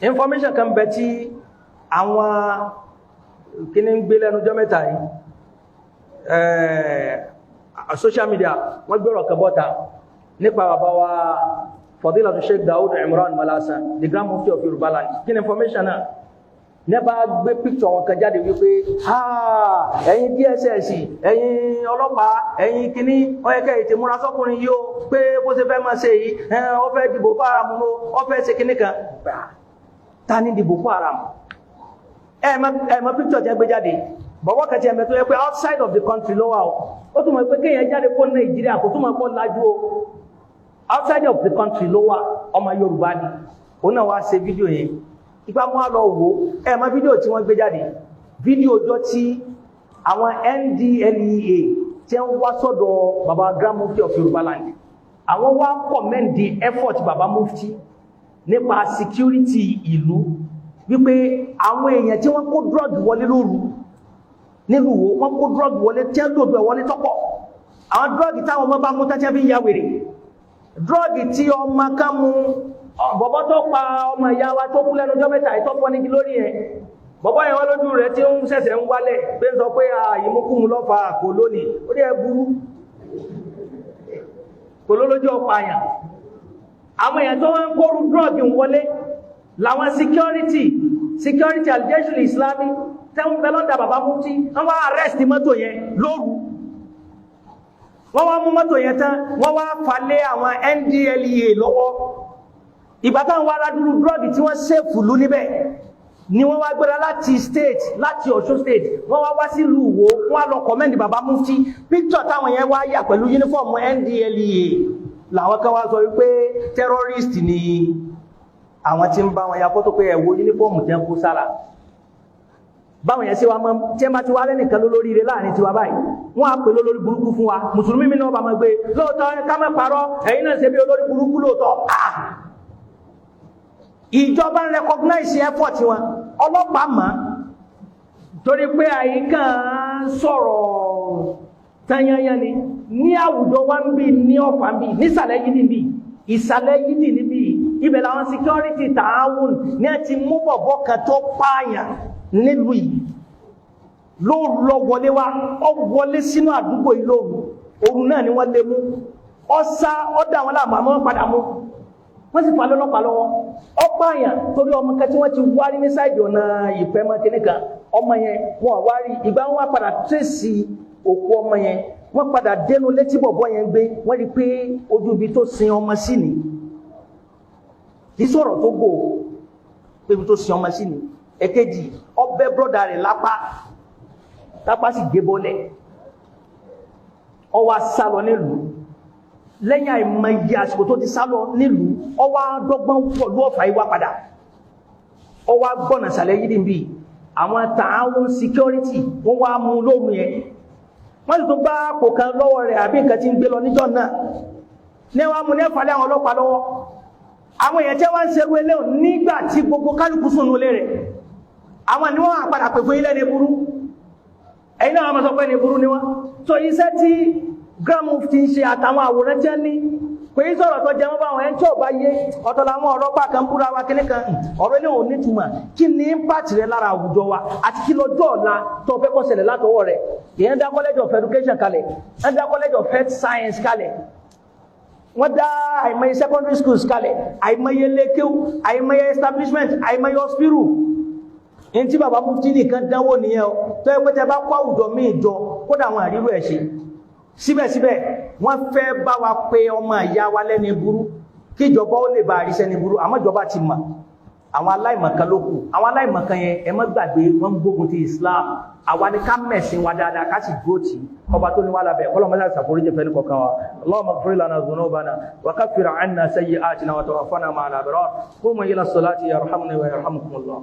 information kan bẹ tí àwọn kíní ń gbé lẹ́nu jọ́ mẹ́ta yìí social media wọ́n gbọ́rọ̀ kan bọ́ta nípa bàbá wa Fadilatu Sheikh Daud Imran Malasan, the Grand Mufti of Yoruba land. Kíni information náà nípa gbé picture wọn kan jáde wípé ẹ̀yin DSS, ẹ̀yin ọlọ́pàá, ẹ̀yin kíní ó yẹ kẹ́ ètè múra sọ́kùnrin yìí ó pé bó ṣe fẹ́ máa ṣe yìí ó fẹ́ di Boko Haram ló ó fẹ́ ṣe kíní kan. Ta ni di Boko Haram? Ẹ̀mọ́ picture jẹ́ gbé jáde bọ̀wọ́ kẹtì ẹ̀mẹ́ tó yẹ pé outside of the country ló wà ó tún mọ̀ pé kéèyàn jáde kó Nàìjíríà kò tún mọ̀ pọ̀ lájú o outside of the country ló wà ọmọ Yorùbá ni òun náà wá ṣe fídíò yẹn ipa mú àlọ́ òwò ẹ̀mọ́ fídíò tí wọ́n gbé jáde fídíò ọjọ́ tí àwọn NDLEA tí wọ́n wá sọ́dọ̀ baba Grand Mufti of Yoruba land àwọn wá commend the effort baba Mufti nípa security ìlú wípé àwọn èèyàn tí wọ́n kó drug wọlé lóru nílùú wo wọ́n kó drug wọlé tí wọ́n lòdù ẹ̀ wọlé tọ́pọ̀ àwọn drug táwọn ọmọ bá mú tẹ́tẹ́ fi ń ya wèrè drug tí ọmọ ká mú bọ̀bọ́ tó pa ọmọ ìyá wa tó kú lẹ́nu ọjọ́ mẹ́ta ìtọ́pọ̀ nígi lórí ẹ̀ bọ̀bọ́ yẹn wọ́n lójú rẹ̀ tí ó ń ṣẹ̀ṣẹ̀ ń wálẹ̀ pé sọ pé ìmúkúmu lọ́fà kò lónìí ó rí ẹ burú kò lólójú ọ̀pá àyàn àwọn èèyàn tó wọ́n ń kóru drug wọlé làwọn security al-Jaysh al-Islami tẹ́wọ́n bẹ lọ́dà bàbá Mufti wọ́n wá arrest mọ́tò yẹn lóru wọ́n wá mú mọ́tò yẹn tán wọ́n wá falẹ̀ àwọn NDLEA lọ́wọ́ ìgbà táwọn wá ládùúrú drug tí wọ́n sèfù lú níbẹ̀ ni wọ́n wá gbéra láti Ọ̀ṣun state wọ́n wá sí ìlú Ìwó wọ́n lọ commend bàbá Mufti picture táwọn yẹn wá yà pẹ̀lú uniform NDLEA làwọn kan wá sọ wípé terrorist ni àwọn tí ń bá wọn ya fọ́tò pé ẹ̀wọ̀ uniform tẹ́ ń kó sára báwọn yẹn sí wa mọ́ tí ẹ bá ti wá lẹ́nìkan lórí ire láàrin tiwa báyìí wọ́n á pè lórí burúkú fún wa mùsùlùmí mi náà bá máa gbé lóòótọ́ ká má parọ́ ẹ̀yin náà ṣe bí olórí burúkú lóòótọ́ ìjọba ń recognize effort wọn ọlọ́pàá mọ́ torí pé àyíká sọ̀rọ̀ tanyanyan ni ní àwùjọ wa ń bí ní ọ̀fà ń bí nísàlẹ̀ yìí níbí ìsàlẹ̀ yìí níbí ibẹ̀ làwọn security tààwọn ní ẹ ti mú bọ̀bọ̀ kan tó pààyàn nílùú yìí ló lọ wọlé wá ọ wọlé sínú àdúgbò yìí lóru òun náà ni wọ́n lé mú ọsá ọdá àwọn láàmú àmọ́ padà mú wọ́n sì fà lọ́lọ́pàá lọ́wọ́ ọpá àyàn torí ọmọ kan tí wọ́n ti wárí ní sáìdì ọ̀nà ìpẹ́ mọ́ kìnnìkan ọmọ yẹn wọ́n wárí ìgbà wọn wá padà tẹ̀sí òkú ọmọ yẹn wọ́n padà dénú létí bọ̀bọ̀ yẹn gbé wọ́n rí pé ojú ibi tó sin ọmọ sí ni kì í sọ̀rọ̀ tó gbò pé ibi tó sin ọmọ sí ni èkejì ọbẹ̀ brọ́dà rẹ̀ lápá sì gé bọ́lẹ̀ ọwá sálọ nílùú lẹ́yìn àìmọye àsìkò tó ti sálọ nílùú ọwá dọ́gbọ́n pọ̀lú ọ̀fà ìwà padà ọwá gbọ́nà sàlẹ̀ yìí bí àwọn tààwọn security wọ́n wá mú lóòrùn yẹn wọ́n sì tó bá kò kan lọ́wọ́ rẹ̀ àbí nǹkan tí ń gbé lọ níjọ́ náà ní wọ́n mú ní ẹ̀fàlẹ́ àwọn ọlọ́pàá lọ́wọ́ àwọn èèyàn tí wọ́n ń ṣerú eléhùn nígbà tí gbogbo kálukú sùn nulẹ̀ rẹ̀ àwọn ni wọ́n àpadà pè fún ilẹ̀ ní burú ẹ̀yìn náà wọ́n sọ pé ní burú ni wọ́n so iṣẹ́ tí Grand Mufti ń ṣe àtàwọn àwòrán tí ní pé sọ̀rọ̀ tó jẹ mọ́ bá àwọn ẹni tí ò bá yé ọ̀tọ̀ làwọn ọ̀rọ̀ pà kan búra wa kíní kan ọ̀rọ̀ ilé òun nítumọ̀ kí ni impact rẹ lára àwùjọ wa àti kí lọ́jọ́ ọ̀la tó fẹ́ kó ṣẹlẹ̀ látọwọ́ rẹ̀ èèyàn dá College of Education kalẹ̀ wọ́n dá College of Health Science kalẹ̀ wọ́n dá àìmọye secondary schools kalẹ̀ àìmọye lékéwù àìmọye establishment àìmọye hospital in tí bàbá Mufti nìkan dánwò nìyẹn o tó yẹ pé tẹ bá kó àwùjọ míì jọ kódà àwọn àríwú ẹ̀ ṣe síbẹ̀síbẹ̀ wọ́n fẹ́ bá wa pé ọmọ ìyá wa lẹ́ni burú kí ìjọba ó lè bá àríṣẹ́ ní burú àmọ́ ìjọba ti mọ̀ àwọn aláìmọ̀kan ló kù àwọn aláìmọ̀kan yẹn ẹ má gbàgbé wọ́n ń gbógun ti Islam àwa ni ká mẹ̀sìn wa dáadáa ká sì dúró tì ọba tó ní wà lábẹ́ ọlọ́mọdé àṣàforíjì fẹ́ ní kọ̀ọ̀kan wa Allahumma ighfir lana dhunubana wa kaffir 'anna sayyi'atina wa tawaffana ma'al abrar qumu ila salati yarhamuni wa yarhamukumullah.